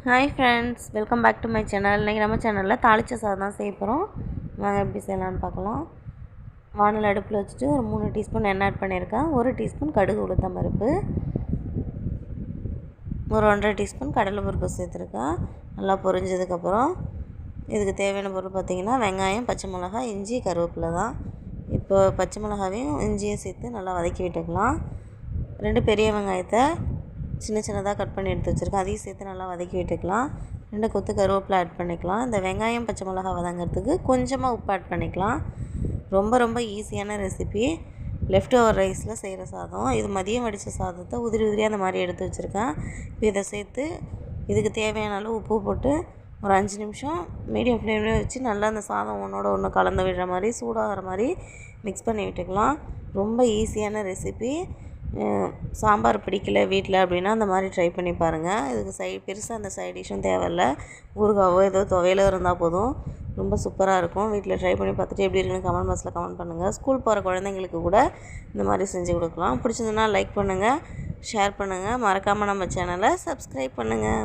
Hi friends, welcome back to my channel. இன்னைக்கு நம்ம சேனல்ல தாளிச்ச சாதம் தான் செய்ய போறோம். வாங்க எப்படி செய்யலாம்னு பார்க்கலாம். வாணல் அடுப்புல வச்சிட்டு ஒரு 3 டீஸ்பூன் எண்ணெய் ஆட் பண்ணிருக்கேன். 1 டீஸ்பூன் கடுகு உளுத்தம் பருப்பு, ஒரு 1.5 டீஸ்பூன் கடலை பருப்பு சேர்த்துருக்கேன். நல்லா பொரிஞ்சதுக்கு அப்புறம் இதுக்கு தேவையான பொருள் பார்த்தீங்கன்னா வெங்காயம், பச்சை மிளகாய், இஞ்சி, கருவேப்பிலை தான். இப்போ பச்சை மிளகாவையும் இஞ்சியும் சேர்த்து நல்லா வதக்கி விட்டுக்கலாம். 2 பெரிய வெங்காயத்தை சின்ன சின்னதாக கட் பண்ணி எடுத்து வச்சுருக்கேன். அதையும் சேர்த்து நல்லா வதக்கி விட்டுக்கலாம். 2 கொத்து கருவேப்பிலை ஆட் பண்ணிக்கலாம். இந்த வெங்காயம் பச்சை மிளகாய் வதங்கிறதுக்கு கொஞ்சமாக உப்பு ஆட் பண்ணிக்கலாம். ரொம்ப ஈஸியான ரெசிபி. லெஃப்ட் ஓவர் ரைஸில் செய்கிற சாதம். இது மதியம் வடித்த சாதத்தை உதிரியாக அந்த மாதிரி எடுத்து வச்சுருக்கேன். இப்போ இதை சேர்த்து இதுக்கு தேவையான அளவு உப்பு போட்டு ஒரு 5 நிமிஷம் மீடியம் ஃப்ளேம்லேயே வச்சு நல்லா அந்த சாதம் ஒன்றோட ஒன்று கலந்து விடுற மாதிரி சூடாகிற மாதிரி மிக்ஸ் பண்ணி விட்டுக்கலாம். ரொம்ப ஈஸியான ரெசிபி. சாம்பார் பிடிக்கல வீட்டில் அப்படின்னா அந்த மாதிரி ட்ரை பண்ணி பாருங்கள். இதுக்கு பெருசாக அந்த சைட் டிஷ்ஷும் தேவையில்லை. ஊறுகாவோ ஏதோ துவையலோ இருந்தால் போதும். ரொம்ப சூப்பராக இருக்கும். வீட்டில் ட்ரை பண்ணி பார்த்துட்டு எப்படி இருக்குன்னு கமெண்ட் பாக்ஸில் கமெண்ட் பண்ணுங்கள். ஸ்கூல் போகிற குழந்தைங்களுக்கு கூட இந்த மாதிரி செஞ்சு கொடுக்கலாம். பிடிச்சிருந்ததுன்னா லைக் பண்ணுங்கள், ஷேர் பண்ணுங்கள். மறக்காமல் நம்ம சேனலை சப்ஸ்கிரைப் பண்ணுங்கள்.